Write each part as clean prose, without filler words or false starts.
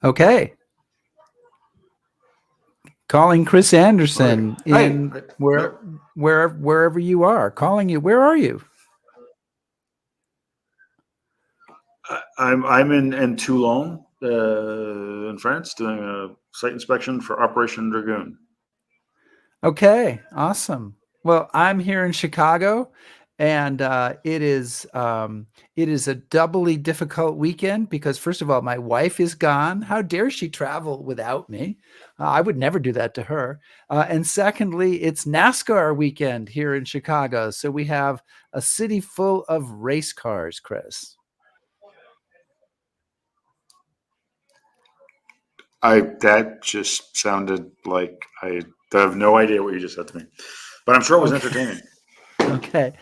Okay. Calling Chris Anderson wherever you are. Calling you. Where are you? I'm in Toulon, in France, doing a site inspection for Operation Dragoon. Okay, awesome. Well, I'm here in Chicago, and it is a doubly difficult weekend because, first of all, my wife is gone. How dare she travel without me? I would never do that to her. And secondly, it's NASCAR weekend here in Chicago, so we have a city full of race cars, Chris. That just sounded like I have no idea what you just said to me, but I'm sure it was entertaining. Okay.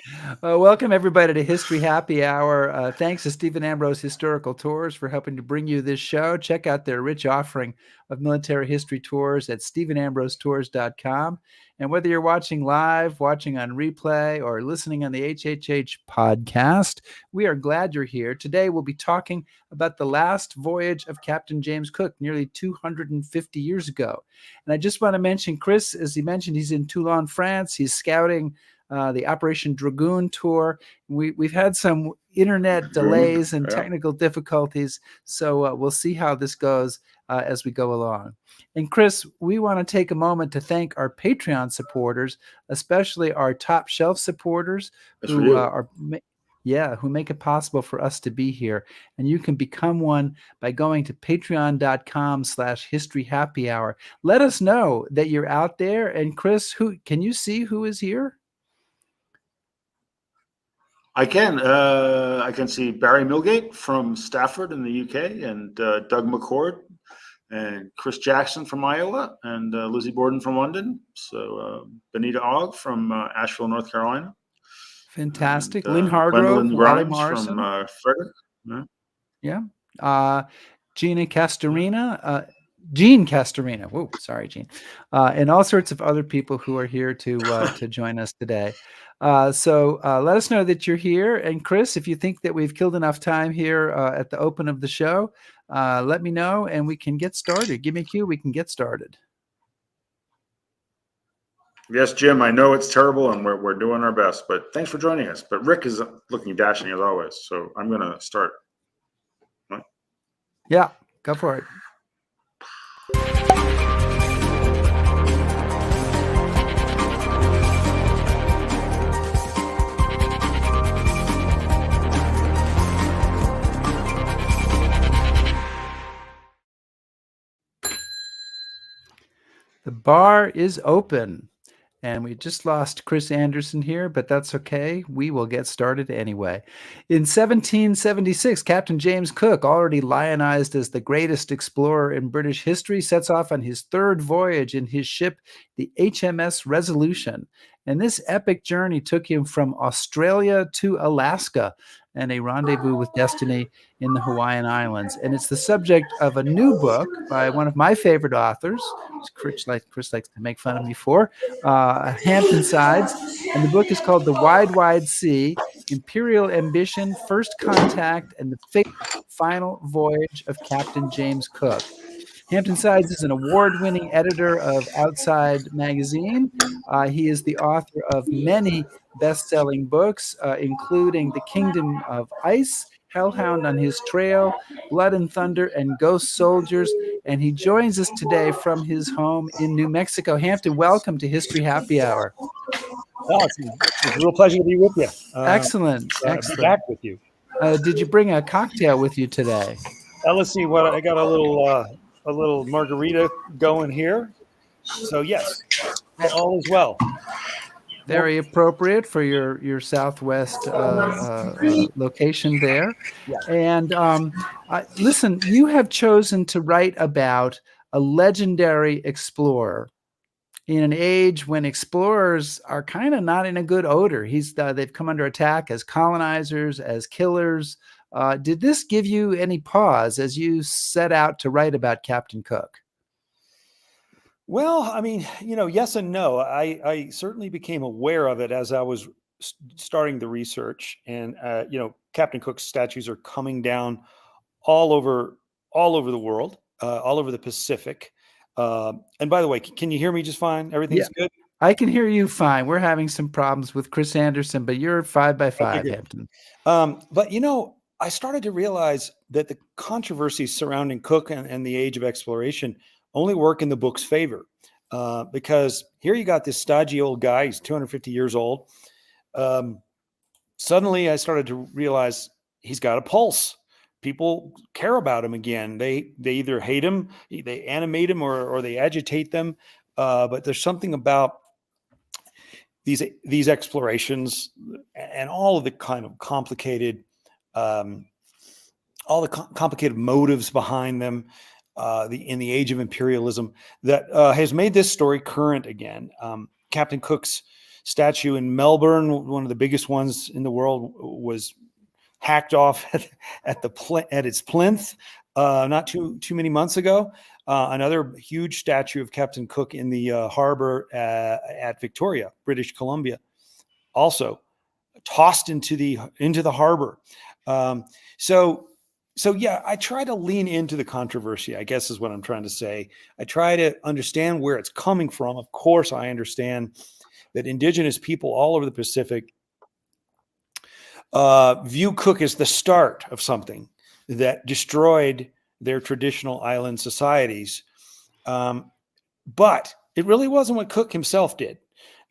Welcome, everybody, to History Happy Hour. Thanks to Stephen Ambrose Historical Tours for helping to bring you this show. Check out their rich offering of military history tours at stephenambrosetours.com. And whether you're watching live, watching on replay, or listening on the HHH podcast, we are glad you're here. Today, we'll be talking about the last voyage of Captain James Cook nearly 250 years ago. And I just want to mention, Chris, as he mentioned, he's in Toulon, France. He's scouting the Operation Dragoon tour. We've had some internet delays and technical difficulties, so we'll see how this goes as we go along. And Chris, we want to take a moment to thank our Patreon supporters, especially our top shelf supporters who who make it possible for us to be here. And you can become one by going to patreon.com/historyhappyhour. Let us know that you're out there. And Chris, can you see who is here? I can see Barry Milgate from Stafford in the UK, and Doug McCord, and Chris Jackson from Iowa, and Lizzie Borden from London. So Benita Ogg from Asheville, North Carolina. Fantastic. Lynn Hargrove, Gwendolyn Grimes from Frederick. Gina Castorina. Jean Castorina. Whoa, sorry, Jean. And all sorts of other people who are here to join us today. So let us know that you're here. And Chris, if you think that we've killed enough time here at the open of the show, let me know and we can get started. Give me a cue. We can get started. Yes, Jim, I know it's terrible and we're doing our best, but thanks for joining us. But Rick is looking dashing as always. So I'm going to start. Right? Yeah, go for it. The bar is open, and we just lost Chris Anderson here, but that's okay. We will get started anyway. In 1776, Captain James Cook, already lionized as the greatest explorer in British history, sets off on his third voyage in his ship, the HMS Resolution. And this epic journey took him from Australia to Alaska and a rendezvous with destiny in the Hawaiian Islands. And it's the subject of a new book by one of my favorite authors, Chris likes to make fun of me for, Hampton Sides. And the book is called The Wide, Wide Sea, Imperial Ambition, First Contact, and the Final Voyage of Captain James Cook. Hampton Sides is an award-winning editor of Outside Magazine. He is the author of many best-selling books, including The Kingdom of Ice, Hellhound on His Trail, Blood and Thunder, and Ghost Soldiers. And he joins us today from his home in New Mexico. Hampton, welcome to History Happy Hour. Oh, it's a real pleasure to be with you. Excellent. Excellent. Back with you. Did you bring a cocktail with you today? Let's see what I got. A little margarita going here. So yes, all is well. Very appropriate for your Southwest location there. Yeah. And listen, you have chosen to write about a legendary explorer in an age when explorers are kind of not in a good odor. They've come under attack as colonizers, as killers. Did this give you any pause as you set out to write about Captain Cook? Well, I mean, yes and no. I certainly became aware of it as I was starting the research, and Captain Cook's statues are coming down all over the world. all over the Pacific. And by the way, can you hear me just fine? Everything's good? I can hear you fine. We're having some problems with Chris Anderson, but you're 5 by 5, good. Hampton. But, I started to realize that the controversies surrounding Cook and the age of exploration only work in the book's favor. Because here you got this stodgy old guy, he's 250 years old. Suddenly I started to realize he's got a pulse. People care about him again. They either hate him, they animate him, or they agitate them. But there's something about these explorations and all of the kind of complicated, complicated motives behind them, in the age of imperialism that has made this story current again. Captain Cook's statue in Melbourne, one of the biggest ones in the world, was hacked off at its plinth not too many months ago. Another huge statue of Captain Cook in the harbor at Victoria, British Columbia, also tossed into the harbor. So yeah, I try to lean into the controversy, I guess is what I'm trying to say. I try to understand where it's coming from. Of course, I understand that indigenous people all over the Pacific view Cook as the start of something that destroyed their traditional island societies. But it really wasn't what Cook himself did.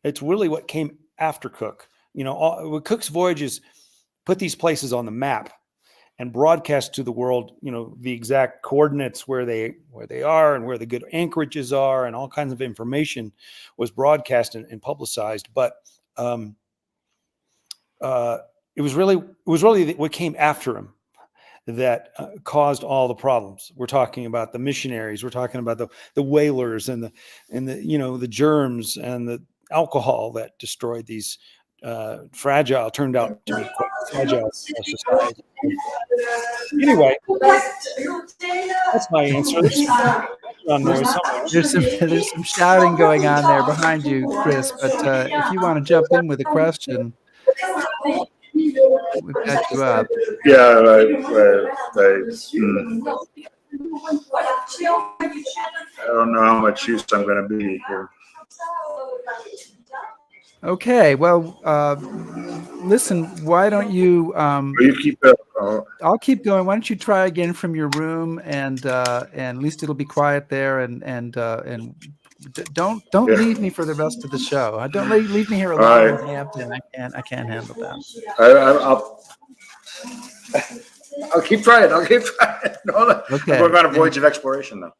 It's really what came after Cook. What Cook's voyages put these places on the map and broadcast to the world, the exact coordinates where they are and where the good anchorages are, and all kinds of information was broadcast and publicized. But it was really what came after him that caused all the problems. We're talking about the missionaries. We're talking about the whalers and the germs and the alcohol that destroyed these turned out to be quite fragile society. Anyway, that's my answer. There's some shouting going on there behind you, Chris. But if you want to jump in with a question, we've got you up. Yeah, I don't know how much use I'm going to be here. Okay, well, listen, why don't you You keep it. I'll keep going. Why don't you try again from your room, and at least it'll be quiet there, and don't leave me for the rest of the show. Don't leave me here alone with Hampton. I can't handle that. I'll keep trying. Okay. We're going on a voyage of exploration, though.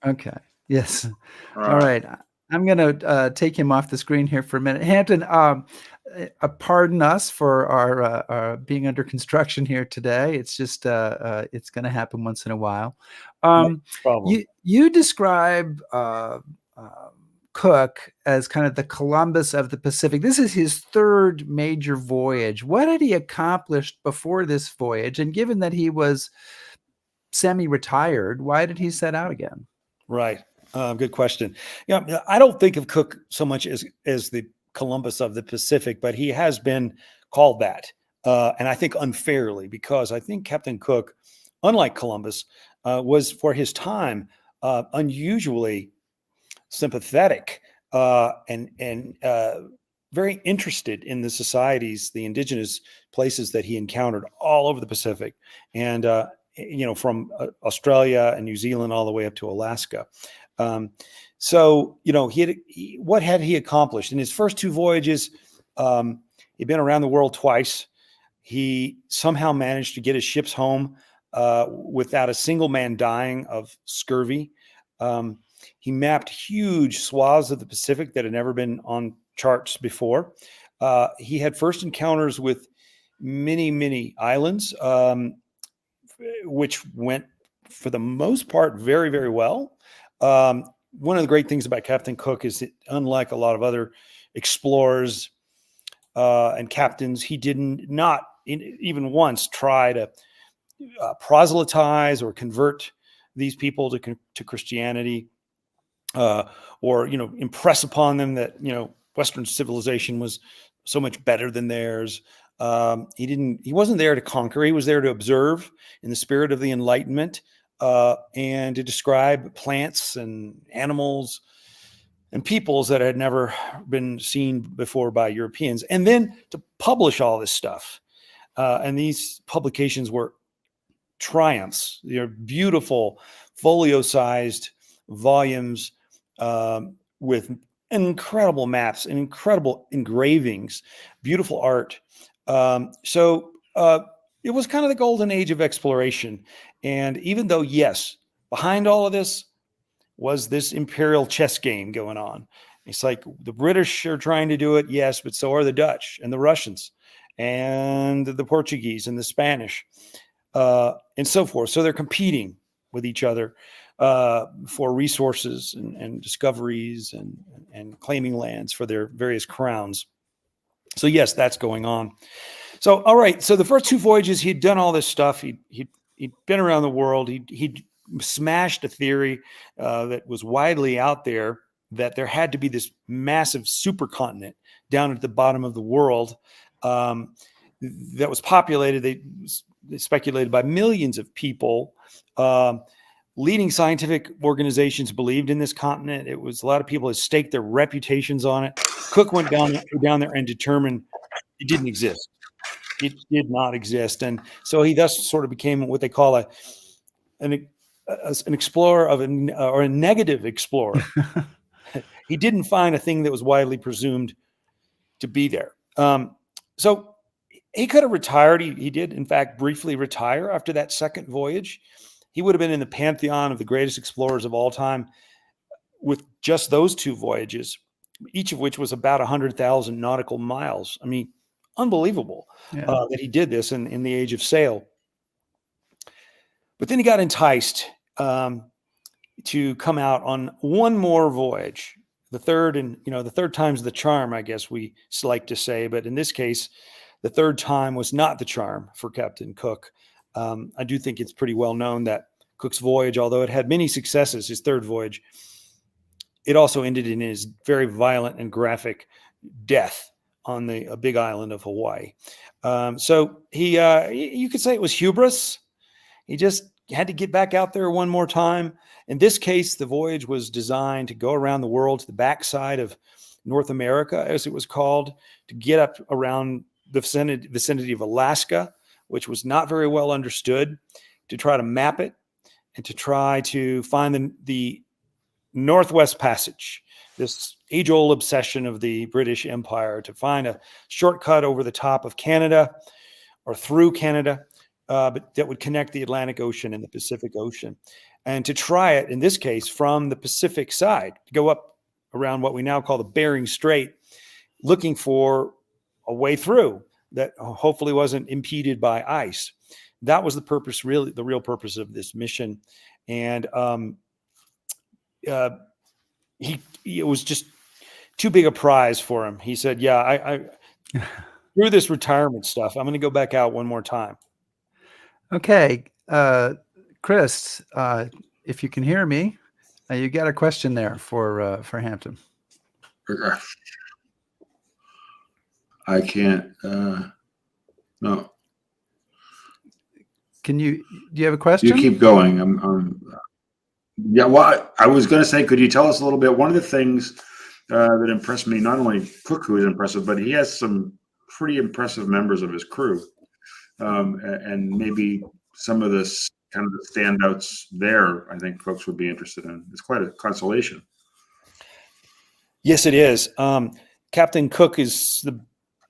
Okay. Yes. All right. I'm going to take him off the screen here for a minute. Hampton, pardon us for our being under construction here today. It's just it's going to happen once in a while. No problem. You describe Cook as kind of the Columbus of the Pacific. This is his third major voyage. What had he accomplished before this voyage? And given that he was semi-retired, why did he set out again? Right. Good question. Yeah, I don't think of Cook so much as the Columbus of the Pacific, but he has been called that, and I think unfairly, because I think Captain Cook, unlike Columbus, was for his time unusually sympathetic and very interested in the societies, the indigenous places that he encountered all over the Pacific, and from Australia and New Zealand all the way up to Alaska. What had he accomplished in his first two voyages? He'd been around the world twice. He somehow managed to get his ships home without a single man dying of scurvy. He mapped huge swaths of the Pacific that had never been on charts before. He had first encounters with many, many islands, which went, for the most part, very, very well. One of the great things about Captain Cook is that, unlike a lot of other explorers and captains, he did not even once try to proselytize or convert these people to Christianity, or impress upon them that Western civilization was so much better than theirs. He wasn't there to conquer. He was there to observe in the spirit of the Enlightenment. and to describe plants and animals and peoples that had never been seen before by Europeans, and then to publish all this stuff. And these publications were triumphs. They're beautiful folio-sized volumes with incredible maps and incredible engravings, beautiful art. So it was kind of the golden age of exploration. And even though, yes, behind all of this was this imperial chess game going on. It's like the British are trying to do it, yes, but so are the Dutch and the Russians and the Portuguese and the Spanish and so forth. So they're competing with each other for resources and discoveries and claiming lands for their various crowns. So yes, that's going on. So, all right. So the first two voyages, he'd done all this stuff. He'd been around the world. He'd smashed a theory that was widely out there that there had to be this massive supercontinent down at the bottom of the world that was populated. They speculated by millions of people. Leading scientific organizations believed in this continent. It was a lot of people had staked their reputations on it. Cook went down there and determined it didn't exist. It did not exist, and so he thus sort of became what they call an explorer or a negative explorer. He didn't find a thing that was widely presumed to be there. So he could have retired. He did, in fact, briefly retire after that second voyage. He would have been in the pantheon of the greatest explorers of all time with just those two voyages, each of which was about 100,000 nautical miles. I mean, unbelievable that he did this in the age of sail. But then he got enticed to come out on one more voyage, the third, and the third time's the charm, I guess we like to say. But in this case, the third time was not the charm for Captain Cook. I do think it's pretty well known that Cook's voyage, although it had many successes, his third voyage, it also ended in his very violent and graphic death on the big island of Hawaii. So you could say it was hubris. He just had to get back out there one more time. In this case, the voyage was designed to go around the world to the backside of North America, as it was called, to get up around the vicinity of Alaska, which was not very well understood, to try to map it and to try to find the Northwest Passage, this age-old obsession of the British Empire, to find a shortcut over the top of Canada or through Canada, but that would connect the Atlantic Ocean and the Pacific Ocean. And to try it, in this case, from the Pacific side, to go up around what we now call the Bering Strait, looking for a way through that hopefully wasn't impeded by ice. That was the purpose, really, the real purpose of this mission. And it was just too big a prize for him. He said, yeah, I through this retirement stuff, I'm going to go back out one more time. Okay. Chris, if you can hear me, you got a question there for Hampton. I can't. No. Do you have a question? You keep going. Yeah, well, I was going to say, could you tell us a little bit? One of the things that impressed me, not only Cook, who is impressive, but he has some pretty impressive members of his crew. And maybe some of this kind of the standouts there, I think folks would be interested in. It's quite a consolation. Yes, it is. Captain Cook is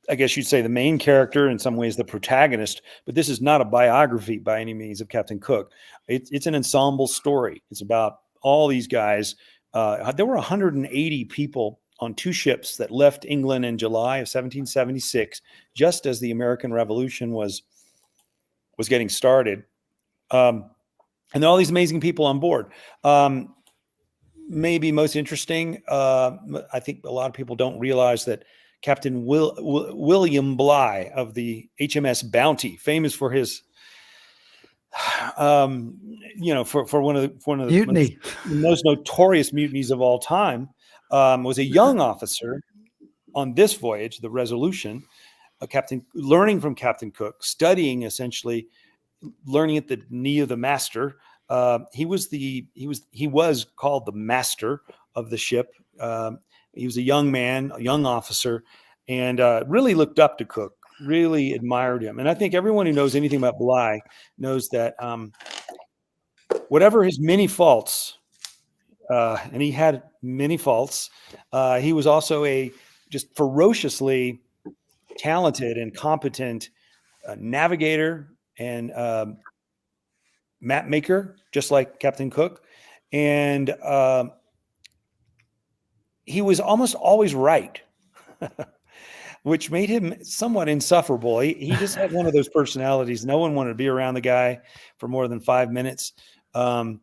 I guess you'd say, the main character, in some ways the protagonist, but this is not a biography by any means of Captain Cook. It's an ensemble story. It's about all these guys. There were 180 people on two ships that left England in July of 1776, just as the American Revolution was getting started. And all these amazing people on board. Maybe most interesting, I think a lot of people don't realize that Captain William Bligh of the HMS Bounty, famous for his, for one of the most notorious mutinies of all time, was a young officer on this voyage, the Resolution, learning from Captain Cook, studying essentially, learning at the knee of the master, He was called the master of the ship. He was a young man, a young officer, and really looked up to Cook, really admired him. And I think everyone who knows anything about Bligh knows that whatever his many faults, and he had many faults, he was also a just ferociously talented and competent navigator and map maker, just like Captain Cook. And he was almost always right, which made him somewhat insufferable. He just had one of those personalities. No one wanted to be around the guy for more than 5 minutes. But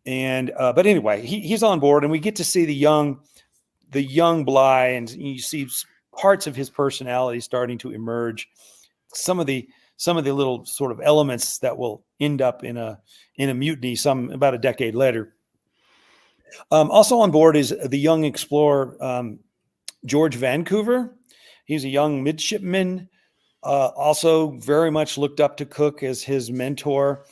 anyway, he's on board, and we get to see the young Bligh, and you see parts of his personality starting to emerge. Some of the little sort of elements that will end up in a mutiny about a decade later. Also on board is the young explorer George Vancouver. He's a young midshipman, also very much looked up to Cook as his mentor.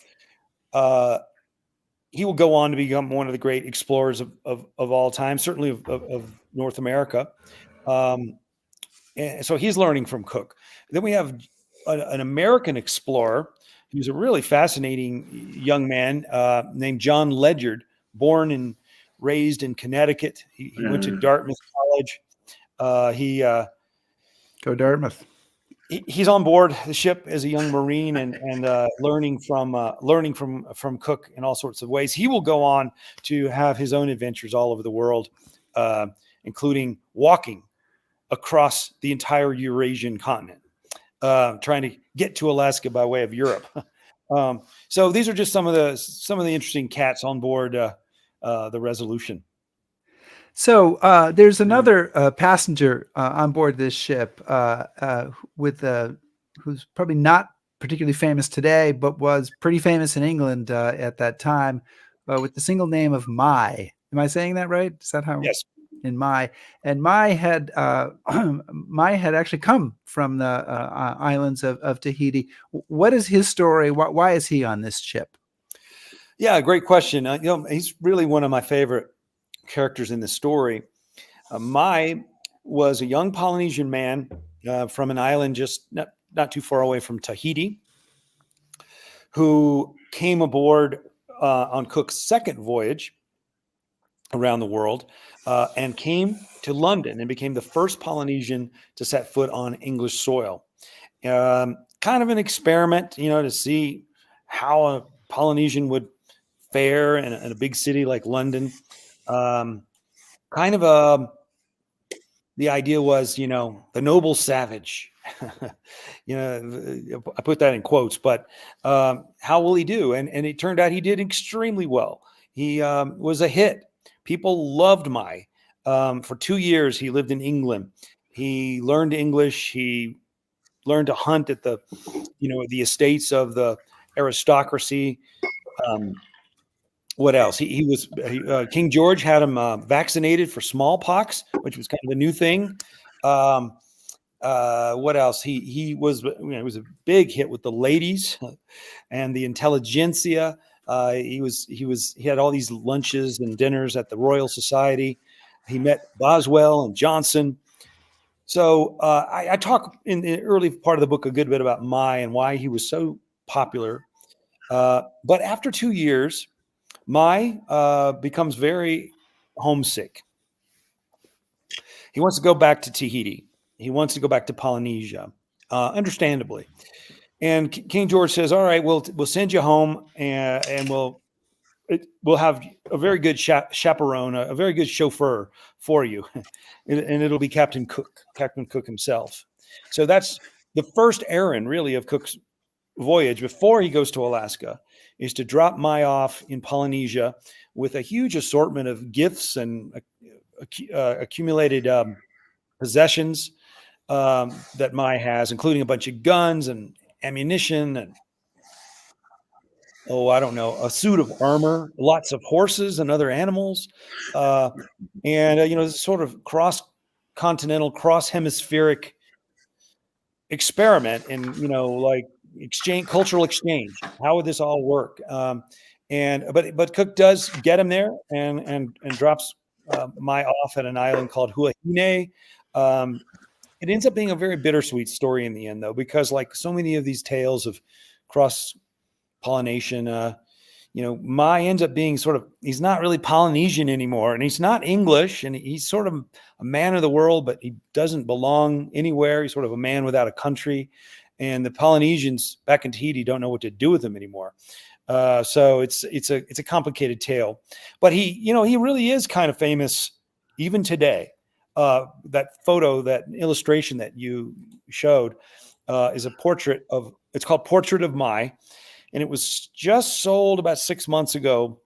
He will go on to become one of the great explorers of all time, certainly of North America. And so he's learning from Cook. Then we have an American explorer who's a really fascinating young man named John Ledyard, born and raised in Connecticut. He went to Dartmouth College. Go Dartmouth. He's on board the ship as a young Marine and learning from Cook in all sorts of ways. He will go on to have his own adventures all over the world, including walking across the entire Eurasian continent, trying to get to Alaska by way of Europe. So these are just some of the interesting cats on board the Resolution. So there's another passenger on board this ship who's probably not particularly famous today, but was pretty famous in England at that time, with the single name of Mai. Am I saying that right? Is that how? Yes. In Mai, and Mai had actually come from the islands of Tahiti. What is his story? Why is he on this ship? Yeah, great question. He's really one of my favorite characters in the story. Mai was a young Polynesian man from an island just not too far away from Tahiti, who came aboard on Cook's second voyage around the world and came to London and became the first Polynesian to set foot on English soil. Kind of an experiment, to see how a Polynesian would fare in a big city like London. The idea was, the noble savage. I put that in quotes, but how will he do? And it turned out he did extremely well. He was a hit. People loved Mai. For 2 years, he lived in England. He learned English. He learned to hunt at the estates of the aristocracy. What else? King George had him vaccinated for smallpox, which was kind of a new thing. What else? He was a big hit with the ladies and the intelligentsia. He had all these lunches and dinners at the Royal Society. He met Boswell and Johnson. So I talk in the early part of the book a good bit about Mai and why he was so popular. But after 2 years, Mai becomes very homesick. He wants to go back to Tahiti. He wants to go back to Polynesia, understandably. And King George says, "All right, we'll send you home, and we'll have a very good chaperone, a very good chauffeur for you, and it'll be Captain Cook himself." So that's the first errand, really, of Cook's voyage before he goes to Alaska, is to drop Mai off in Polynesia with a huge assortment of gifts and accumulated possessions that Mai has, including a bunch of guns and ammunition and a suit of armor, lots of horses and other animals, this sort of cross-continental, cross-hemispheric experiment in, cultural exchange. How would this all work? But Cook does get him there and drops Mai off at an island called Huahine. It ends up being a very bittersweet story in the end, though, because like so many of these tales of cross pollination, Mai ends up being he's not really Polynesian anymore, and he's not English, and he's sort of a man of the world, but he doesn't belong anywhere. He's sort of a man without a country, and the Polynesians back in Tahiti don't know what to do with him anymore. So it's a complicated tale, but he really is kind of famous even today. That photo, that illustration that you showed, is a portrait of. It's called Portrait of Mai, and it was just sold about 6 months ago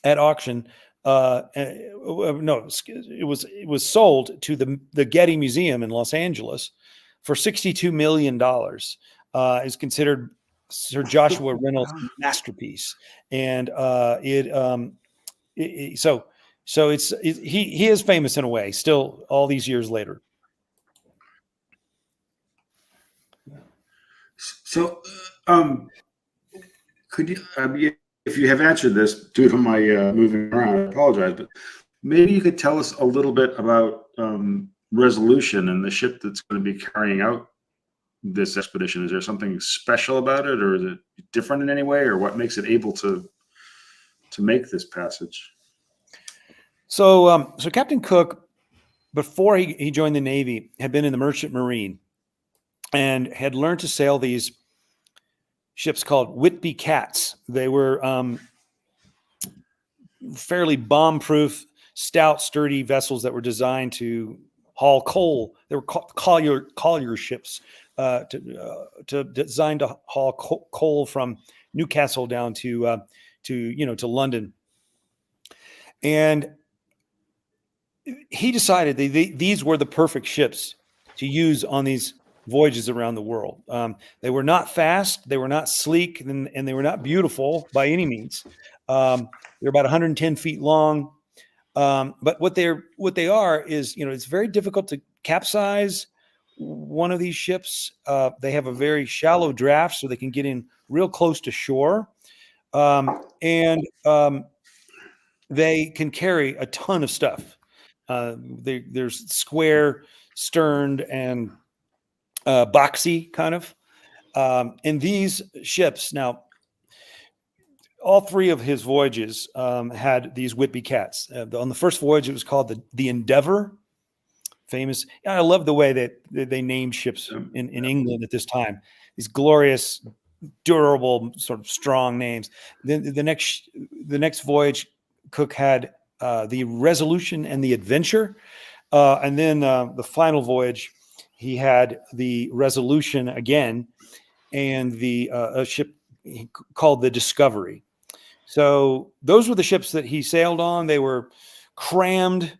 at auction. No, it was sold to the Getty Museum in Los Angeles for $62 million. It's considered Sir Joshua Reynolds' masterpiece, and he is famous in a way still all these years later. So, could you, if you have answered this due to my moving around, I apologize, but maybe you could tell us a little bit about Resolution and the ship that's going to be carrying out this expedition. Is there something special about it, or is it different in any way, or what makes it able to make this passage? So Captain Cook, before he joined the Navy, had been in the Merchant Marine and had learned to sail these ships called Whitby Cats. They were fairly bomb-proof, stout, sturdy vessels that were designed to haul coal. They were collier ships, designed to haul coal from Newcastle down to London. And he decided these were the perfect ships to use on these voyages around the world. They were not fast, they were not sleek, and they were not beautiful by any means. They're about 110 feet long. But what they are is, it's very difficult to capsize one of these ships. They have a very shallow draft, so they can get in real close to shore. And they can carry a ton of stuff. There's square sterned and boxy kind of. And these ships, now, all three of his voyages had these Whitby Cats. On the first voyage, it was called the Endeavor. Famous. I love the way that they named ships in England at this time. These glorious, durable, sort of strong names. Then the next voyage, Cook had the Resolution and the Adventure. And then the final voyage, he had the Resolution again, and a ship called the Discovery. So those were the ships that he sailed on. They were crammed.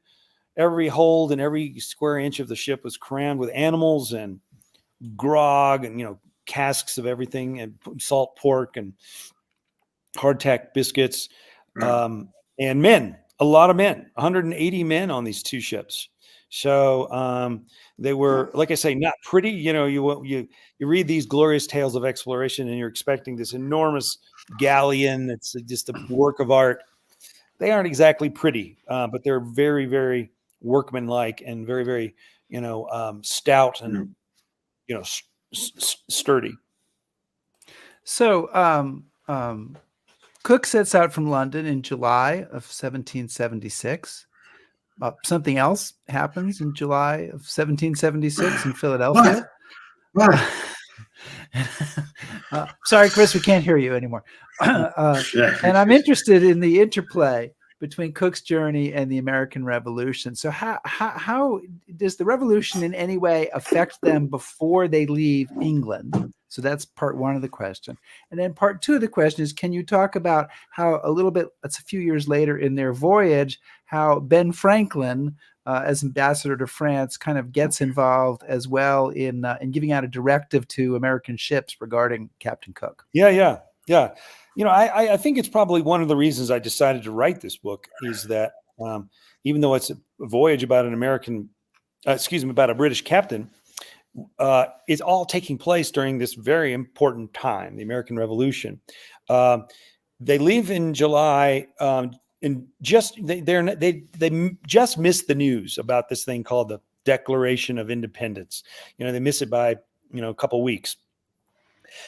Every hold and every square inch of the ship was crammed with animals and grog and, casks of everything, and salt pork and hardtack biscuits, and men, a lot of men, 180 men on these two ships. So they were, like I say, not pretty. You read these glorious tales of exploration and you're expecting this enormous galleon that's just a work of art. They aren't exactly pretty, but they're very, very workmanlike and very, very, stout and, sturdy. So Cook sets out from London in July of 1776. Something else happens in July of 1776 in Philadelphia. Sorry, Chris, we can't hear you anymore. And I'm interested in the interplay between Cook's journey and the American Revolution. So how does the Revolution in any way affect them before they leave England? So that's part one of the question. And then part two of the question is, can you talk about how it's a few years later in their voyage, how Ben Franklin, as ambassador to France, kind of gets involved as well in giving out a directive to American ships regarding Captain Cook? Yeah. I think it's probably one of the reasons I decided to write this book is that even though it's a voyage about about a British captain, it's all taking place during this very important time, the American Revolution. they leave in July, and they just missed the news about this thing called the Declaration of Independence. They miss it by a couple weeks,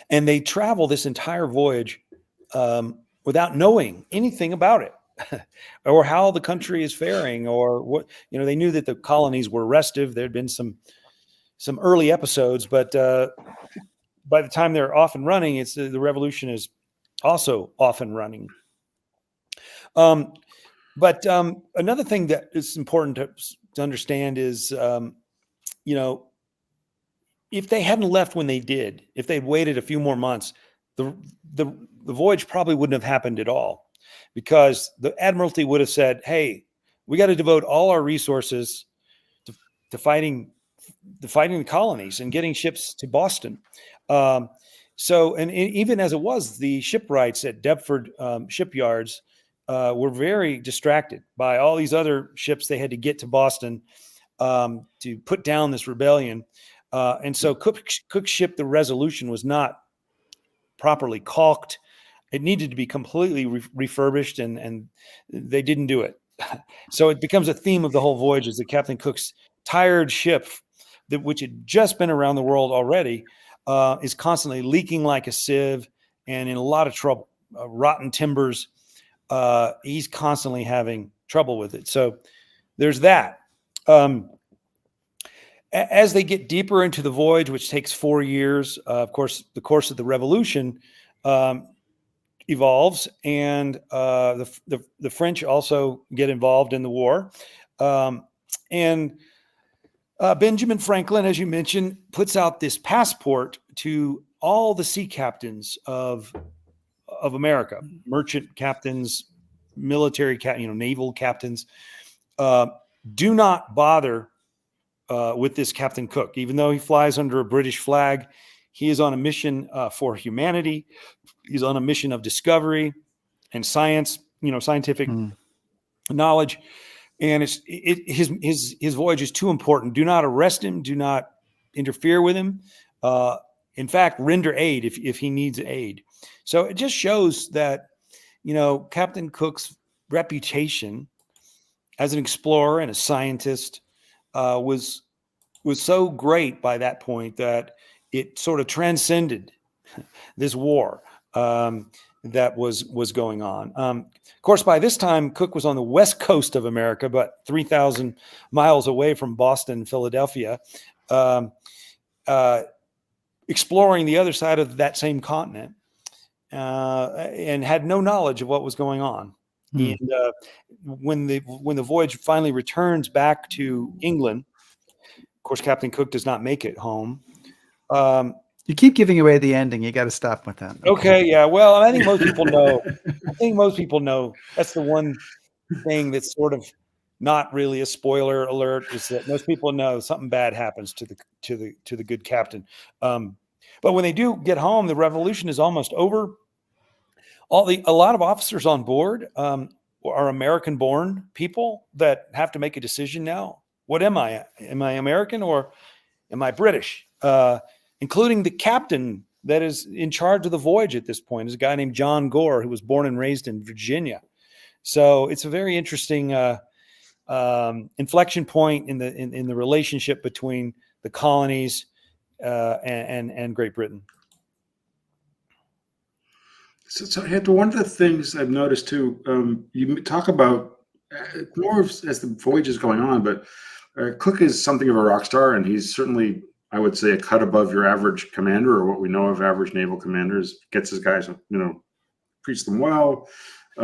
and they travel this entire voyage without knowing anything about it or how the country is faring, or what. They knew that the colonies were restive. There'd been some early episodes, but by the time they're off and running, it's the revolution is also off and running. But another thing that is important to understand is, if they hadn't left when they did, if they'd waited a few more months, the voyage probably wouldn't have happened at all, because the Admiralty would have said, "Hey, we got to devote all our resources to fighting the colonies and getting ships to Boston." So, and even as it was, the shipwrights at Deptford shipyards were very distracted by all these other ships they had to get to Boston to put down this rebellion. And so Cook's ship, the Resolution, was not properly caulked. It needed to be completely refurbished, and they didn't do it. So it becomes a theme of the whole voyage, is that Captain Cook's tired ship, which had just been around the world already, is constantly leaking like a sieve and in a lot of trouble. Rotten timbers. He's constantly having trouble with it. So there's that. As they get deeper into the voyage, which takes 4 years, of course, the course of the Revolution evolves, and the French also get involved in the war. And Benjamin Franklin, as you mentioned, puts out this passport to all the sea captains of America, merchant captains, military naval captains. Do not bother with this Captain Cook. Even though he flies under a British flag, he is on a mission for humanity. He's on a mission of discovery and science, scientific knowledge. And his voyage is too important. Do not arrest him. Do not interfere with him. In fact, render aid if he needs aid. So it just shows that, Captain Cook's reputation as an explorer and a scientist was so great by that point that it sort of transcended this war that was going on. Of course, by this time, Cook was on the west coast of America, but 3,000 miles away from Boston, Philadelphia, exploring the other side of that same continent, and had no knowledge of what was going on. And when the voyage finally returns back to England, of course, Captain Cook does not make it home. You keep giving away the ending. You got to stop with that. Okay, yeah. Well, I think most people know. That's the one thing that's sort of not really a spoiler alert, is that most people know something bad happens to the good captain. But when they do get home, the revolution is almost over. A lot of officers on board are American-born people that have to make a decision now. What am I? Am I American or am I British? Including the captain that is in charge of the voyage at this point is a guy named John Gore, who was born and raised in Virginia. So it's a very interesting inflection point in the relationship between the colonies and Great Britain. So Hector, one of the things I've noticed too, you talk about more as the voyage is going on, but Cook is something of a rock star, and he's certainly, I would say, a cut above your average commander, or what we know of average naval commanders. Gets his guys, treats them well. They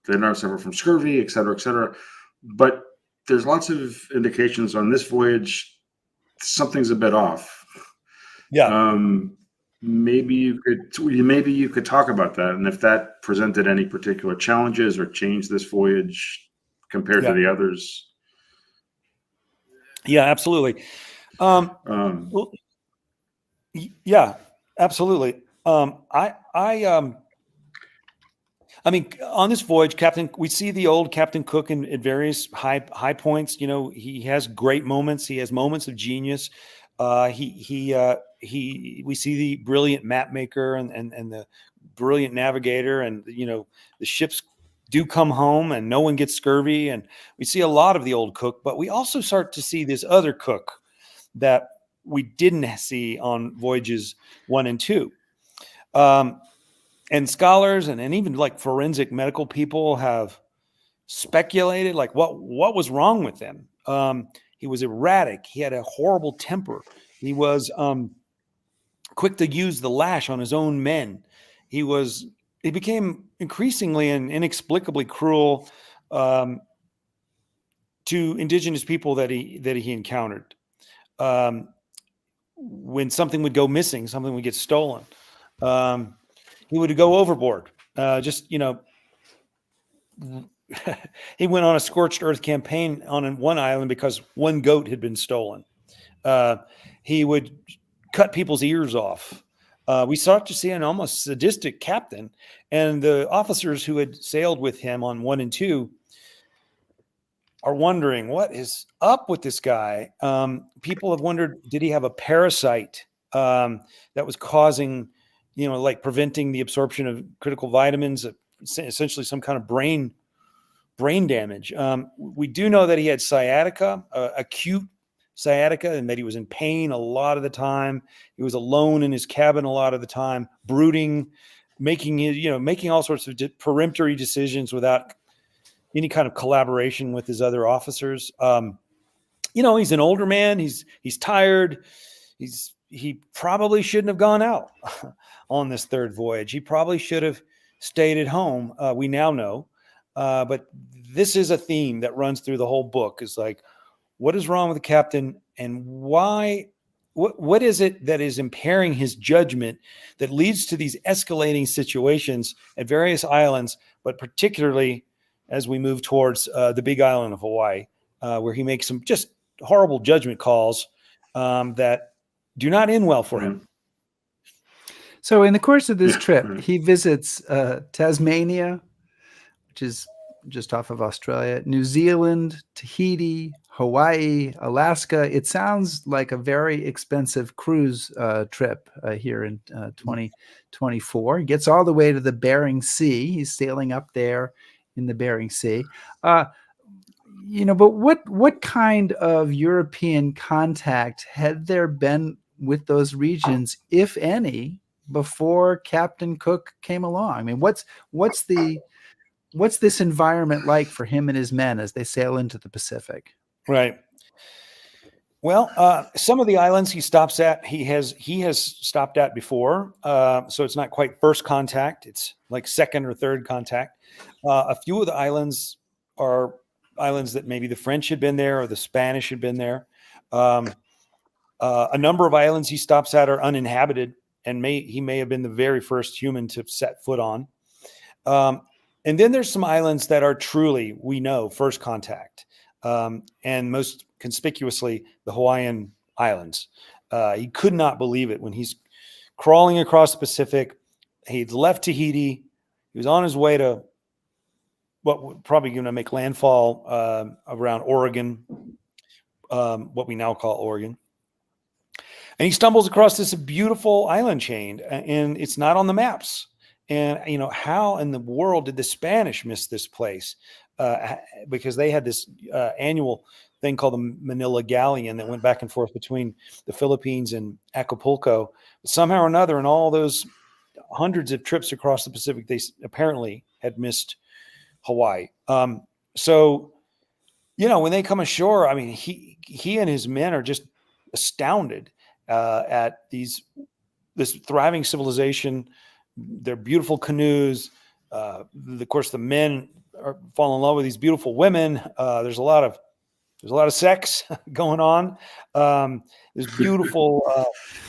never suffer from scurvy, et cetera, et cetera. But there's lots of indications on this voyage something's a bit off. Yeah. Maybe you could talk about that, and if that presented any particular challenges or changed this voyage compared to the others. Yeah, absolutely. Yeah, absolutely. I mean, on this voyage, we see the old Captain Cook at various high points. He has great moments. He has moments of genius. He we see the brilliant map maker and the brilliant navigator, and the ships do come home and no one gets scurvy, and we see a lot of the old Cook, but we also start to see this other Cook that we didn't see on voyages 1 and 2. And scholars and even like forensic medical people have speculated like what was wrong with him. He was erratic. He had a horrible temper. He was quick to use the lash on his own men. He became increasingly and inexplicably cruel to indigenous people that he encountered. When something would go missing, something would get stolen, he would go overboard. He went on a scorched earth campaign on one island because one goat had been stolen. He would cut people's ears off. We start to see an almost sadistic captain, and the officers who had sailed with him on 1 and 2 are wondering what is up with this guy. People have wondered, did he have a parasite that was causing, like preventing the absorption of critical vitamins, essentially some kind of brain damage. We do know that he had sciatica, acute sciatica, and that he was in pain a lot of the time. He was alone in his cabin a lot of the time, brooding, making all sorts of peremptory decisions without any kind of collaboration with his other officers. He's an older man. He's tired. He probably shouldn't have gone out on this third voyage. He probably should have stayed at home. We now know. But this is a theme that runs through the whole book. Is like, what is wrong with the captain, and why? What is it that is impairing his judgment that leads to these escalating situations at various islands, but particularly as we move towards the Big Island of Hawaii, where he makes some just horrible judgment calls that do not end well for him. So in the course of this trip, he visits Tasmania, which is just off of Australia, New Zealand, Tahiti, Hawaii, Alaska. It sounds like a very expensive cruise trip here in 2024. He gets all the way to the Bering Sea. He's sailing up there in the Bering Sea. But what kind of European contact had there been with those regions, if any, before Captain Cook came along? I mean, what's this environment like for him and his men as they sail into the Pacific? Right. Well, some of the islands he stops at, he has stopped at before. So it's not quite first contact. It's like second or third contact. A few of the islands are islands that maybe the French had been there or the Spanish had been there. A number of islands he stops at are uninhabited, and he may have been the very first human to set foot on. And then there's some islands that are truly, we know, first contact. And most conspicuously, the Hawaiian Islands. He could not believe it when he's crawling across the Pacific. He'd left Tahiti. He was on his way to what probably going to make landfall around Oregon, what we now call Oregon. And he stumbles across this beautiful island chain, and it's not on the maps. And, how in the world did the Spanish miss this place? Because they had this annual thing called the Manila Galleon that went back and forth between the Philippines and Acapulco. Somehow or another, in all those hundreds of trips across the Pacific, they apparently had missed Hawaii. So, when they come ashore, I mean, he and his men are just astounded at this thriving civilization, their beautiful canoes. Of course, the men fall in love with these beautiful women. There's a lot of sex going on. There's beautiful,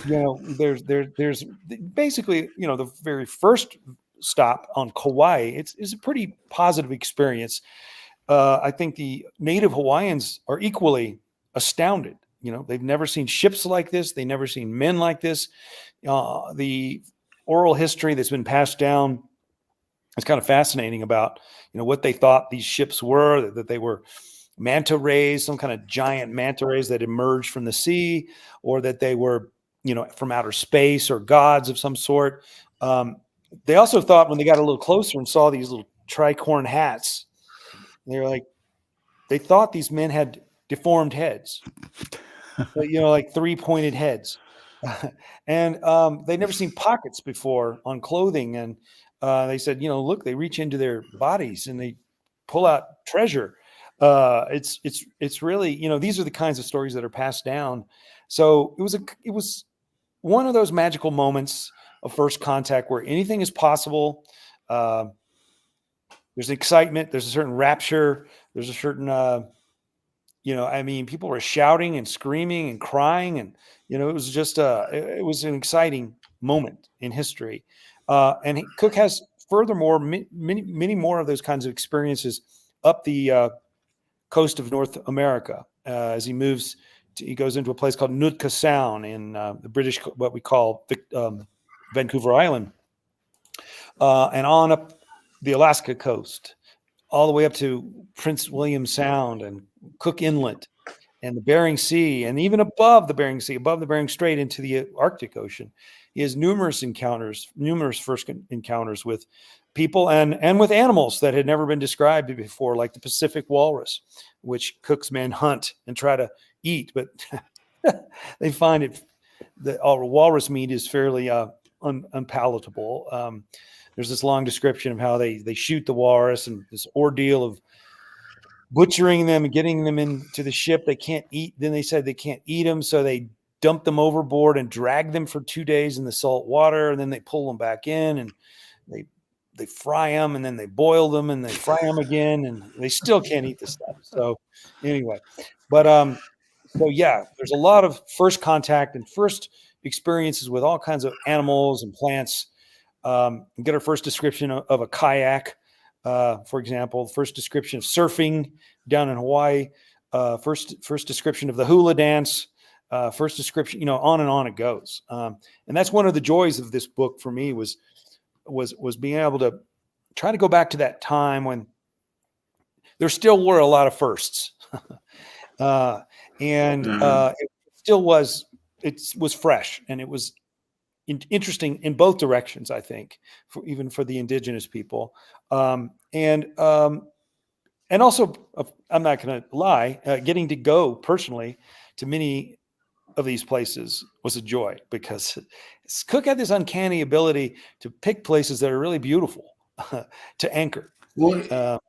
there's basically, the very first stop on Kauai. It's a pretty positive experience. I think the native Hawaiians are equally astounded. They've never seen ships like this. They've never seen men like this. The oral history that's been passed down is kind of fascinating about, what they thought these ships were, that they were manta rays, some kind of giant manta rays that emerged from the sea, or that they were from outer space or gods of some sort. They also thought when they got a little closer and saw these little tricorn hats, they thought these men had deformed heads, like 3-pointed heads. And they'd never seen pockets before on clothing. And they said, look, they reach into their bodies and they pull out treasure. It's really, these are the kinds of stories that are passed down. So it was one of those magical moments of first contact where anything is possible. There's excitement. There's a certain rapture. There's a certain, people were shouting and screaming and crying, and it was just it was an exciting moment in history. Cook has furthermore many more of those kinds of experiences up the coast of North America as he moves. He goes into a place called Nootka Sound in the British, what we call Vancouver Island, and on up the Alaska coast, all the way up to Prince William Sound and Cook Inlet and the Bering Sea, and even above the Bering Sea, above the Bering Strait into the Arctic Ocean. He has numerous first encounters with people and with animals that had never been described before, like the Pacific walrus, which Cook's men hunt and try to eat, but they find all walrus meat is fairly unpalatable. There's this long description of how they shoot the walrus and this ordeal of butchering them and getting them into the ship. They can't eat. Then they said they can't eat them, so they dump them overboard and drag them for 2 days in the salt water, and then they pull them back in and they fry them, and then they boil them and they fry them again, and they still can't eat the stuff. So anyway, but so yeah, there's a lot of first contact and first experiences with all kinds of animals and plants. Get our first description of a kayak, for example, first description of surfing down in Hawaii, first description of the hula dance, first description, on and on it goes. And that's one of the joys of this book for me was being able to try to go back to that time when there still were a lot of firsts. It still was, it was fresh, and it was interesting in both directions, I think, even for the indigenous people. And also, I'm not going to lie, getting to go personally to many of these places was a joy, because Cook had this uncanny ability to pick places that are really beautiful to anchor. Well,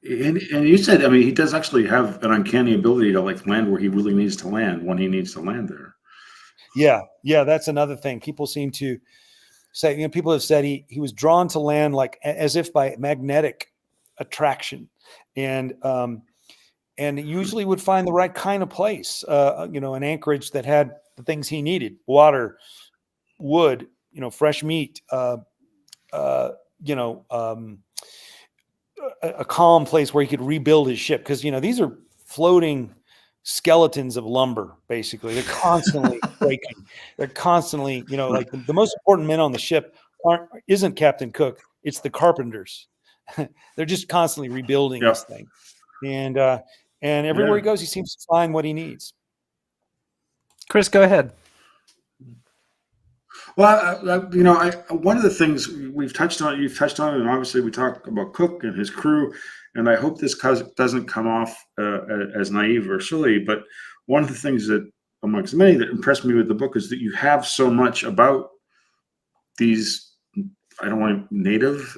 and you said, he does actually have an uncanny ability to land where he really needs to land when he needs to land there. Yeah, that's another thing. People seem to say, people have said he was drawn to land like as if by magnetic attraction, and usually would find the right kind of place, an anchorage that had the things he needed: water, wood, fresh meat, a calm place where he could rebuild his ship. Because, these are floating skeletons of lumber, basically. They're constantly breaking. They're constantly, like the most important men on the ship isn't Captain Cook, it's the carpenters. They're just constantly rebuilding this thing. And everywhere he goes, he seems to find what he needs. Chris, go ahead. Well, one of the things you've touched on, and obviously we talked about Cook and his crew, and I hope this doesn't come off as naive or silly, but one of the things that, amongst many, that impressed me with the book is that you have so much about these, I don't want native,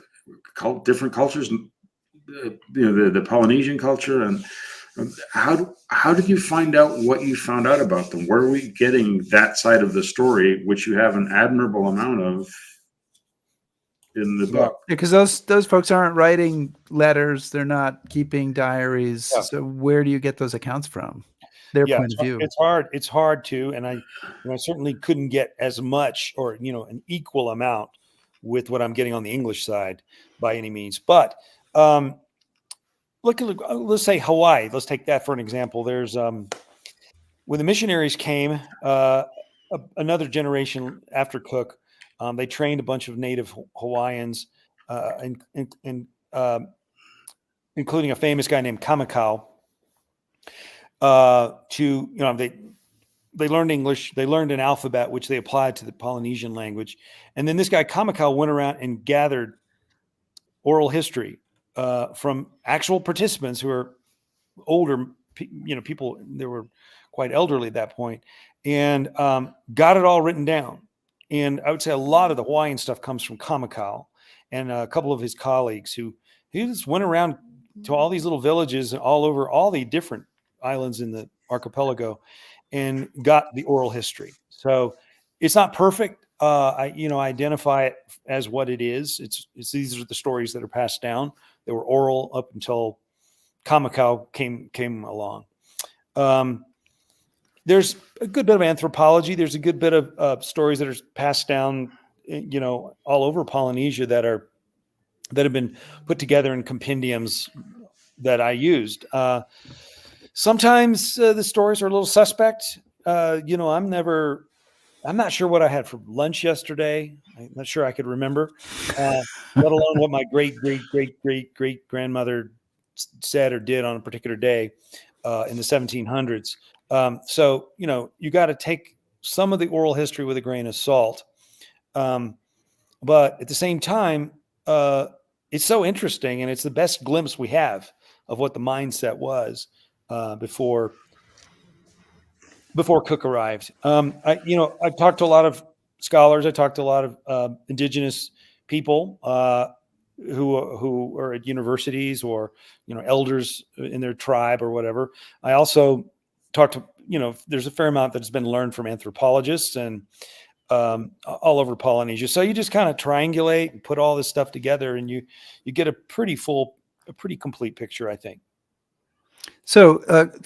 different cultures, the Polynesian culture, and how did you find out what you found out about them? Where are we getting that side of the story, which you have an admirable amount of in the book? Because those folks aren't writing letters, they're not keeping diaries. Yeah. So where do you get those accounts from? Their point of view. It's hard to, and I certainly couldn't get as much or an equal amount with what I'm getting on the English side by any means. But let's say Hawaii. Let's take that for an example. There's when the missionaries came, another generation after Cook, they trained a bunch of native Hawaiians, including a famous guy named Kamakau, they learned English, they learned an alphabet, which they applied to the Polynesian language. And then this guy Kamakaua went around and gathered oral history from actual participants who are older, people. They were quite elderly at that point, and got it all written down. And I would say a lot of the Hawaiian stuff comes from Kamakaua and a couple of his colleagues who he just went around to all these little villages all over all the different islands in the archipelago and got the oral history. So it's not perfect. I identify it as what it is. It's these are the stories that are passed down. They were oral up until Kamakaua came along. There's a good bit of anthropology. There's a good bit of stories that are passed down, all over Polynesia that have been put together in compendiums that I used. Sometimes the stories are a little suspect. I'm not sure what I had for lunch yesterday. I'm not sure I could remember, let alone what my great grandmother said or did on a particular day in the 1700s. So, you got to take some of the oral history with a grain of salt. But at the same time, it's so interesting, and it's the best glimpse we have of what the mindset was before Cook arrived. I've talked to a lot of scholars. I talked to a lot of indigenous people who are at universities or elders in their tribe or whatever. I also talked to there's a fair amount that's been learned from anthropologists and all over Polynesia. So you just kind of triangulate and put all this stuff together, and you get a pretty complete picture, I think. So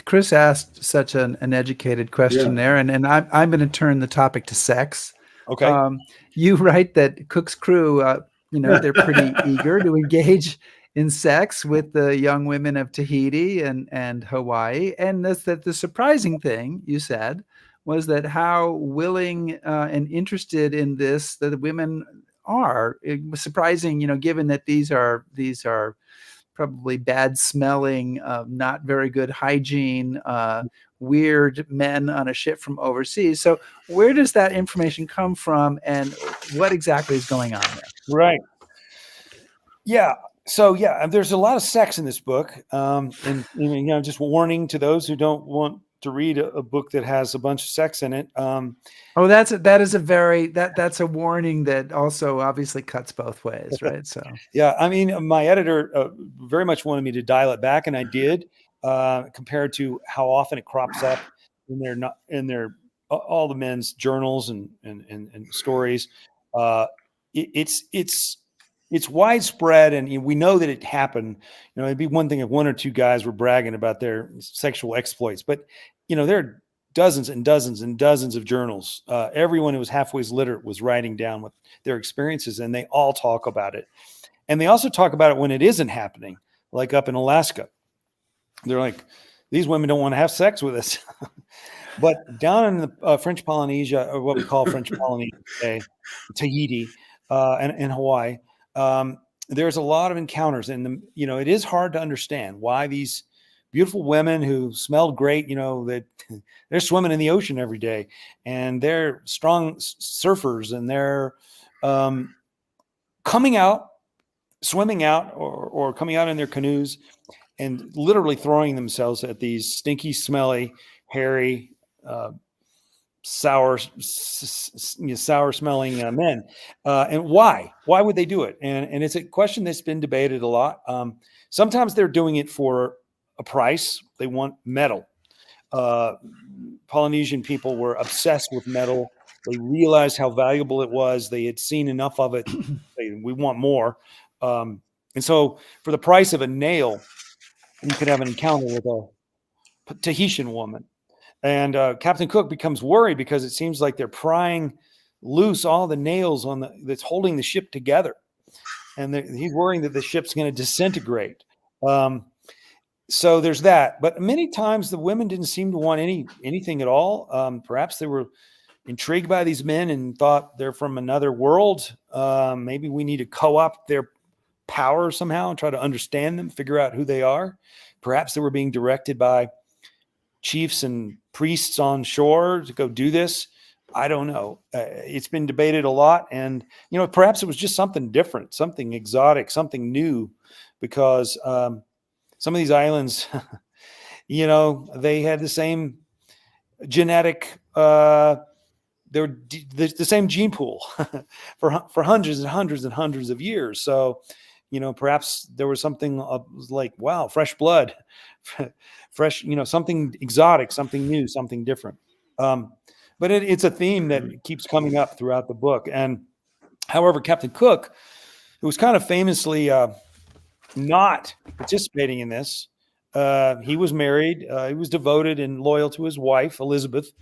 Chris asked such an educated question there, and I'm going to turn the topic to sex. Okay. You write that Cook's crew, they're pretty eager to engage in sex with the young women of Tahiti and Hawaii, and that the surprising thing you said was that how willing and interested in this that the women are. It was surprising, given that these are probably bad smelling, not very good hygiene, weird men on a ship from overseas. So where does that information come from, and what exactly is going on there? Right. Yeah. So there's a lot of sex in this book. And just warning to those who don't want to read a book that has a bunch of sex in it. That's a warning that also obviously cuts both ways, right? So yeah, I mean, my editor very much wanted me to dial it back, and I did, compared to how often it crops up in their all the men's journals and stories. It's widespread, and we know that it happened. It'd be one thing if one or two guys were bragging about their sexual exploits, but there are dozens and dozens and dozens of journals. Everyone who was halfway literate was writing down what their experiences, and they all talk about it. And they also talk about it when it isn't happening, like up in Alaska. They're like, these women don't want to have sex with us. But down in the French Polynesia, or what we call French Polynesia today, Tahiti and Hawaii, there's a lot of encounters, and it is hard to understand why these beautiful women who smelled great, that they're swimming in the ocean every day, and they're strong surfers, and they're coming out, swimming out, or coming out in their canoes, and literally throwing themselves at these stinky, smelly, hairy, sour smelling men. And why would they do it? And it's a question that's been debated a lot. Sometimes they're doing it for a price. They want metal. Polynesian people were obsessed with metal. They realized how valuable it was. They had seen enough of it. We want more. And so for the price of a nail, you could have an encounter with a Tahitian woman. And Captain Cook becomes worried because it seems like they're prying loose all the nails that's holding the ship together. And he's worrying that the ship's going to disintegrate. So there's that. But many times the women didn't seem to want anything at all. Perhaps they were intrigued by these men and thought they're from another world. Maybe we need to co-opt their power somehow and try to understand them, figure out who they are. Perhaps they were being directed by chiefs and priests on shore to go do this? I don't know. It's been debated a lot, and perhaps it was just something different, something exotic, something new, because some of these islands, they had the same genetic. They were the same gene pool for hundreds and hundreds and hundreds of years. So, perhaps there was something like, wow, fresh blood, fresh, something exotic, something new, something different. But it's a theme that keeps coming up throughout the book. And however, Captain Cook, who was kind of famously not participating in this, he was married. He was devoted and loyal to his wife, Elizabeth.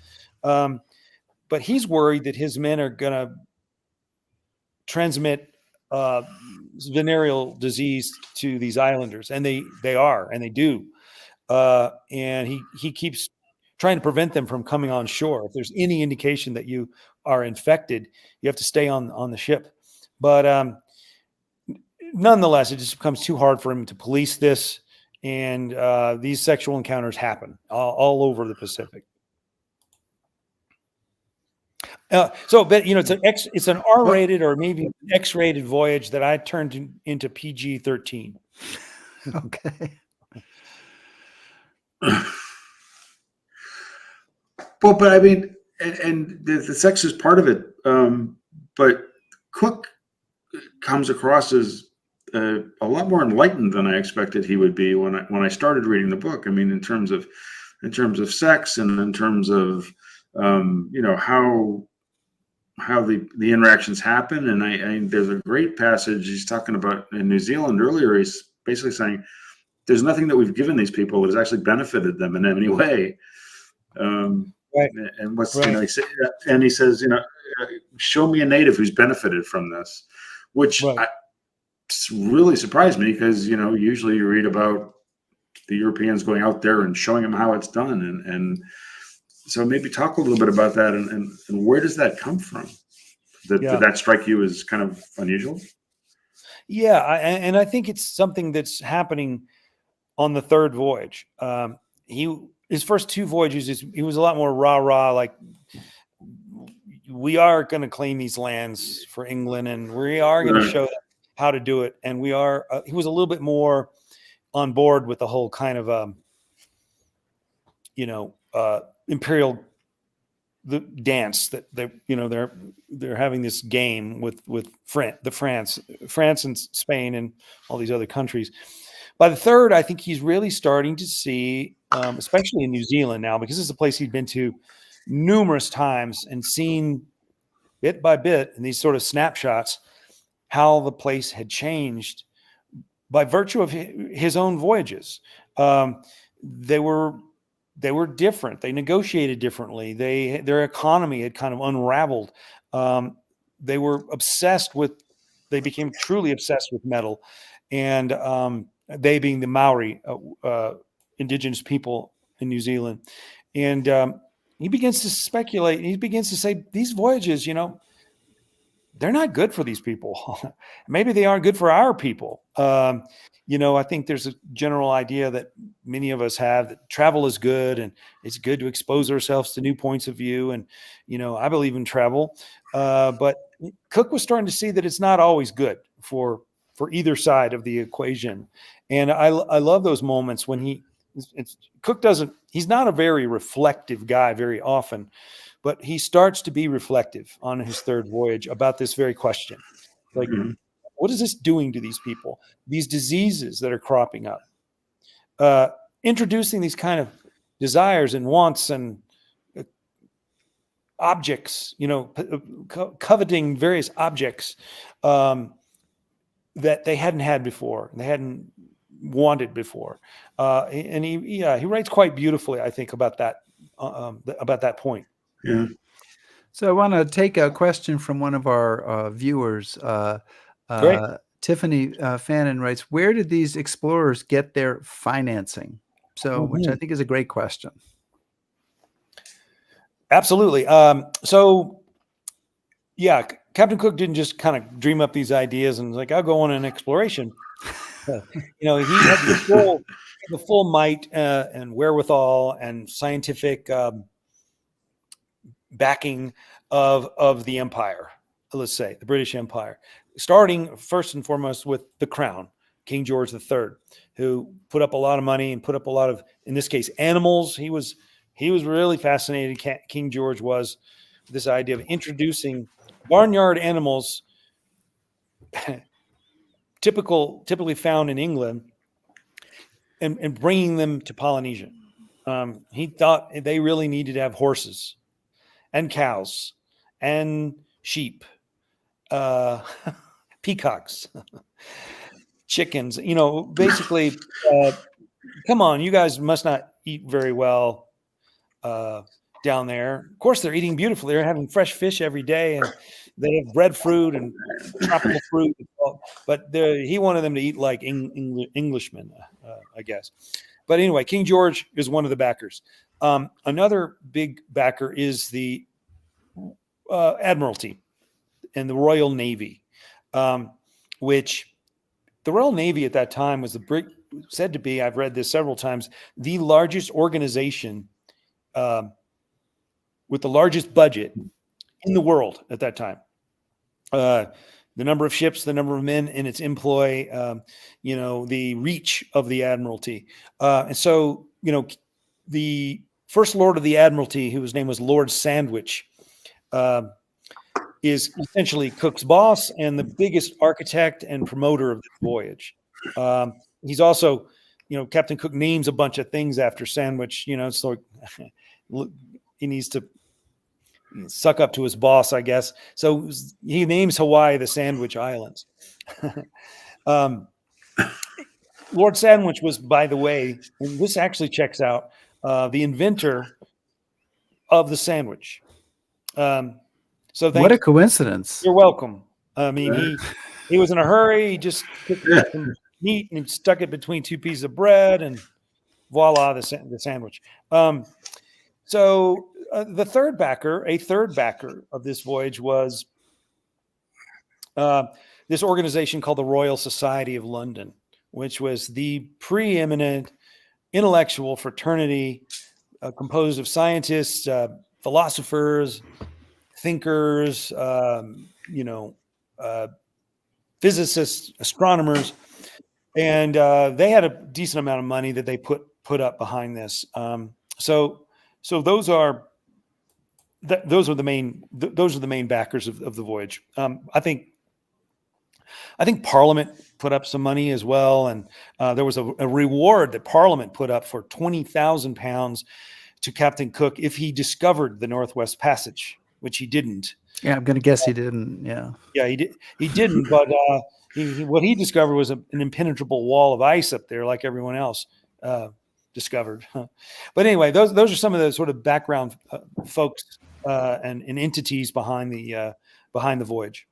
But he's worried that his men are going to transmit venereal disease to these islanders, and they are, and they do. And he keeps trying to prevent them from coming on shore. If there's any indication that you are infected, you have to stay on the ship. But nonetheless, it just becomes too hard for him to police this, and these sexual encounters happen all over the Pacific. But it's an R-rated or maybe an X-rated voyage that I turned into PG-13. Okay. Well, but I mean, and the sex is part of it. But Cook comes across as a lot more enlightened than I expected he would be when I started reading the book. I mean, in terms of sex and in terms of how the interactions happen. And I there's a great passage he's talking about in New Zealand earlier. He's basically saying there's nothing that we've given these people that has actually benefited them in any way. Right. And what's right. he says, show me a native who's benefited from this, which right. really surprised me, because usually you read about the Europeans going out there and showing them how it's done, and so maybe talk a little bit about that, and where does that come from? Did that strike you as kind of unusual? Yeah, and I think it's something that's happening on the third voyage. His first two voyages, he was a lot more rah-rah, like, we are going to claim these lands for England, and we are going to show them how to do it. And he was a little bit more on board with the whole kind of, imperial the dance that they're having this game with France and Spain and all these other countries. By the third, I think he's really starting to see, especially in New Zealand now, because it's a place he'd been to numerous times and seen bit by bit in these sort of snapshots how the place had changed by virtue of his own voyages. They were different. They negotiated differently. Their economy had kind of unraveled. They were they became truly obsessed with metal, and they being the Maori indigenous people in New Zealand. And he begins to speculate. He begins to say these voyages, they're not good for these people. Maybe they aren't good for our people. I think there's a general idea that many of us have that travel is good, and it's good to expose ourselves to new points of view. And, I believe in travel. But Cook was starting to see that it's not always good for either side of the equation. And I love those moments when he's not a very reflective guy very often, but he starts to be reflective on his third voyage about this very question. Like, what is this doing to these people? These diseases that are cropping up, introducing these kind of desires and wants and objects, coveting various objects that they hadn't had before, they hadn't wanted before. And he writes quite beautifully, I think, about that point. Yeah. So I want to take a question from one of our viewers. Great. Tiffany Fannin writes, where did these explorers get their financing? So, which I think is a great question. Absolutely. Captain Cook didn't just kind of dream up these ideas and like, I'll go on an exploration. He had the full might and wherewithal and scientific backing of the empire, let's say the British Empire, starting first and foremost with the crown, King George III, who put up a lot of money and put up a lot of, in this case, animals. He was really fascinated. King George was with this idea of introducing barnyard animals, typically found in England, and bringing them to Polynesia. He thought they really needed to have horses and cows and sheep, peacocks, chickens, basically, come on, you guys must not eat very well down there. Of course, they're eating beautifully. They're having fresh fish every day, and they have breadfruit and tropical fruit. But he wanted them to eat like Englishmen, I guess. But anyway, King George is one of the backers. Another big backer is the Admiralty and the Royal Navy, which the Royal Navy at that time was said to be, I've read this several times, the largest organization with the largest budget in the world at that time. The number of ships, the number of men in its employ, the reach of the Admiralty. And so, the First Lord of the Admiralty, whose name was Lord Sandwich, is essentially Cook's boss and the biggest architect and promoter of the voyage. He's also, Captain Cook names a bunch of things after Sandwich, so he needs to suck up to his boss, I guess. So he names Hawaii the Sandwich Islands. Lord Sandwich was, by the way, and this actually checks out, the inventor of the sandwich. So what a coincidence. You're welcome. I mean, he was in a hurry. He just took some meat and stuck it between two pieces of bread, and voila, the sandwich. So a third backer of this voyage was this organization called the Royal Society of London, which was the preeminent intellectual fraternity composed of scientists, philosophers, thinkers, physicists, astronomers, and they had a decent amount of money that they put up behind this. So those are the main backers of the voyage. I think Parliament put up some money as well, and there was a reward that Parliament put up for £20,000 to Captain Cook if he discovered the Northwest Passage, which he didn't. Yeah, I'm going to guess he didn't. Yeah, he did. He didn't, but what he discovered was an impenetrable wall of ice up there, like everyone else discovered. But anyway, those are some of the sort of background folks and entities behind the voyage.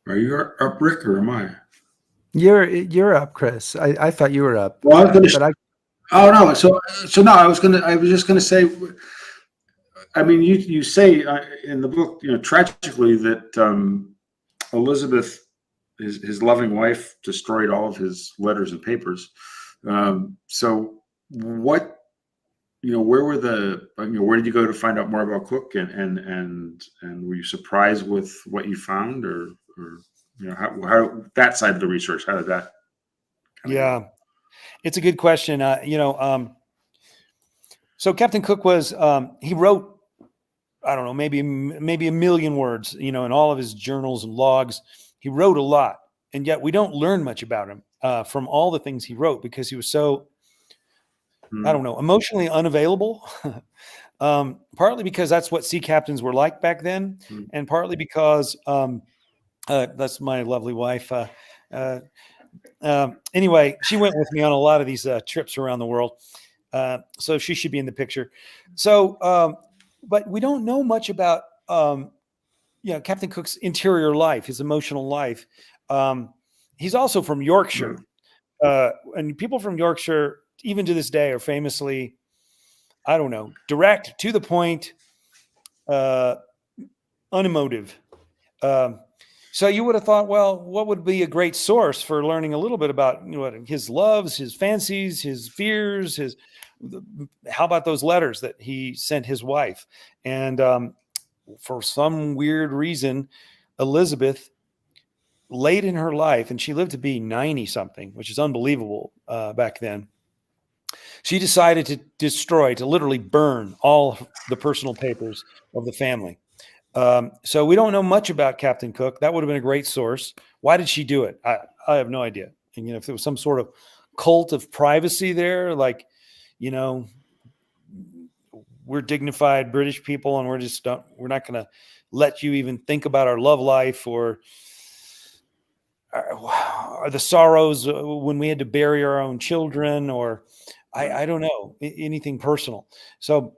Are you up, Rick, or am I? You're up, Chris. I thought you were up. Well, I was going to. Oh no! So no, I was just going to say. I mean, you say in the book, tragically that Elizabeth, his loving wife, destroyed all of his letters and papers. So what? Where were where did you go to find out more about Cook, and were you surprised with what you found, or how that side of the research? How did that? Yeah, it's a good question. So Captain Cook was he wrote, I don't know, maybe a million words, in all of his journals and logs. He wrote a lot, and yet we don't learn much about him from all the things he wrote because he was so, I don't know, emotionally unavailable. Partly because that's what sea captains were like back then, and partly because that's my lovely wife. Anyway, she went with me on a lot of these trips around the world, so she should be in the picture. So, but we don't know much about Captain Cook's interior life, his emotional life. He's also from Yorkshire, and people from Yorkshire, even to this day, are famously, I don't know, direct, to the point, unemotive. So you would have thought, well, what would be a great source for learning a little bit about his loves, his fancies, his fears, how about those letters that he sent his wife? And for some weird reason, Elizabeth, late in her life, and she lived to be 90 something, which is unbelievable back then, she decided to literally burn all the personal papers of the family. So we don't know much about Captain Cook. That would have been a great source. Why did she do it? I have no idea. And if there was some sort of cult of privacy there, like, we're dignified British people, and we're not going to let you even think about our love life or the sorrows when we had to bury our own children, or I don't know, anything personal. So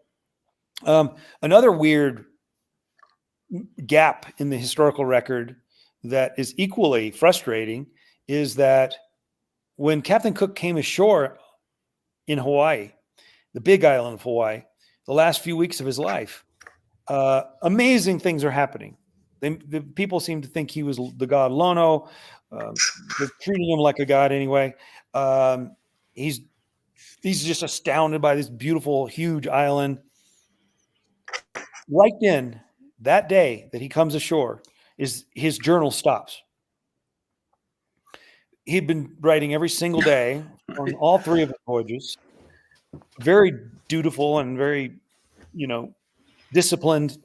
another weird gap in the historical record that is equally frustrating is that when Captain Cook came ashore in Hawaii, the big island of Hawaii, the last few weeks of his life, amazing things are happening. The people seem to think he was the god Lono. They're treating him like a god anyway. He's just astounded by this beautiful, huge island. Right then, that day that he comes ashore, his journal stops. He'd been writing every single day on all three of his voyages. Very dutiful and very, disciplined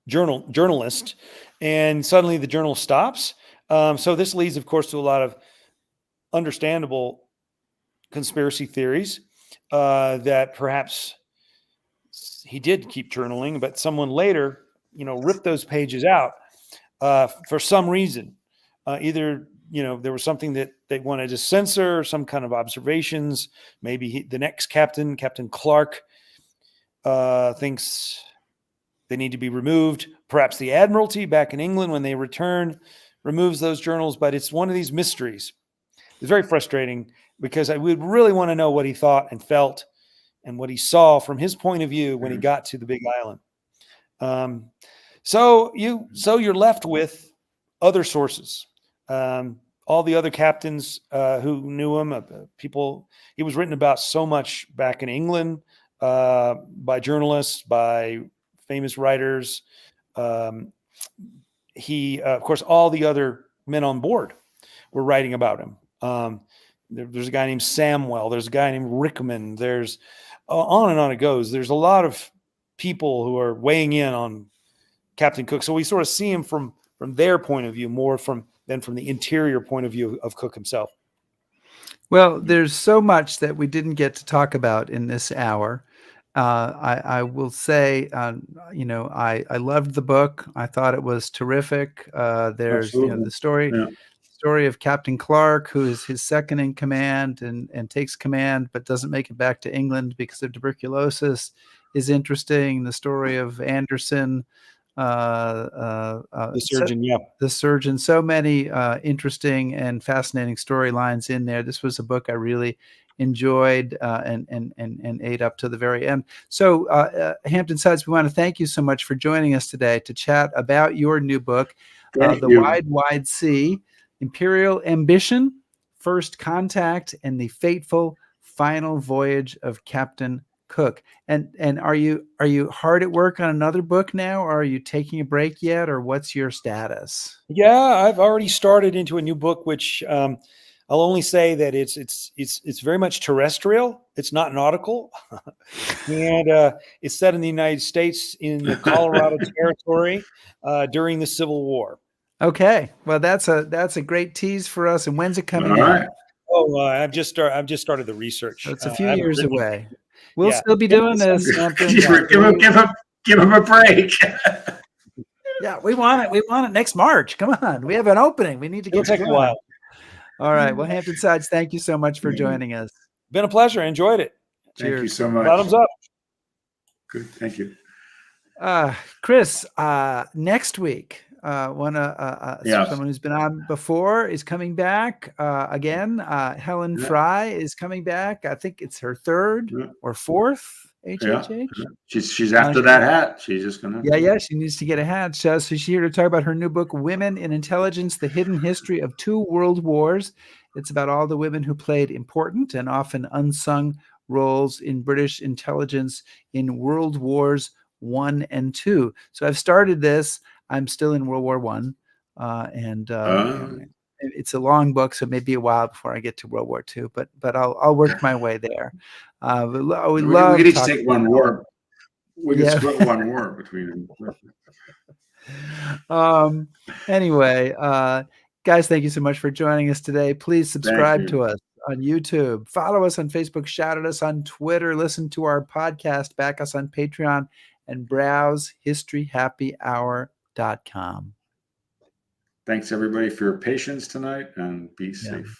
journalist. And suddenly the journal stops. So this leads, of course, to a lot of understandable conspiracy theories that perhaps he did keep journaling, but someone later, ripped those pages out for some reason. Either, there was something that they wanted to censor, some kind of observations. Maybe the next captain, Captain Clark, thinks they need to be removed. Perhaps the Admiralty back in England, when they return, removes those journals. But it's one of these mysteries. It's very frustrating because I would really want to know what he thought and felt and what he saw from his point of view when he got to the Big Island. So you're left with other sources. All the other captains who knew him, people, he was written about so much back in England by journalists, by famous writers. Of course, all the other men on board were writing about him. There's a guy named Samwell. There's a guy named Rickman. There's on and on it goes. There's a lot of people who are weighing in on Captain Cook. So we sort of see him from their point of view more than from the interior point of view of Cook himself. Well, there's so much that we didn't get to talk about in this hour. I will say, I loved the book. I thought it was terrific. There's the story of Captain Clark, who is his second in command and takes command, but doesn't make it back to England because of tuberculosis, is interesting. The story of Anderson, the surgeon, the surgeon. So many interesting and fascinating storylines in there. This was a book I really enjoyed and ate up to the very end. So Hampton Sides, we want to thank you so much for joining us today to chat about your new book, The Wide Sea, Imperial Ambition, First Contact, and the Fateful Final Voyage of Captain Cook. And are you hard at work on another book now, or are you taking a break yet, or what's your status? Yeah, I've already started into a new book, which I'll only say that it's very much terrestrial. It's not nautical, and it's set in the United States in the Colorado Territory during the Civil War. Okay, well that's a great tease for us. And when's it coming out? Oh, I've just started the research. So it's a few years away. We'll still be doing this. Give him a break. Yeah, we want it. We want it next March. Come on, we have an opening. We need to get. It'll take a while. All right. Well, Hampton Sides, thank you so much for joining us. Been a pleasure. Enjoyed it. Thank you so much. Bottoms up. Good. Thank you. Chris, next week, someone who's been on before is coming back again. Helen Fry is coming back. I think it's her third or fourth Yeah, HHH. she's after that hat. She's just gonna. Yeah. She needs to get a hat. So she's here to talk about her new book, Women in Intelligence: The Hidden History of Two World Wars. It's about all the women who played important and often unsung roles in British intelligence in World Wars I and II. So I've started this. I'm still in World War I, and it's a long book, so maybe a while before I get to World War II. But I'll work my way there. We love we could each talking take one war. We could Yeah. split one war between them. Anyway, guys, thank you so much for joining us today. Please subscribe you. to us on YouTube, follow us on Facebook, shout at us on Twitter, listen to our podcast, back us on Patreon, and browse historyhappyhour.com. Thanks everybody for your patience tonight, and be safe.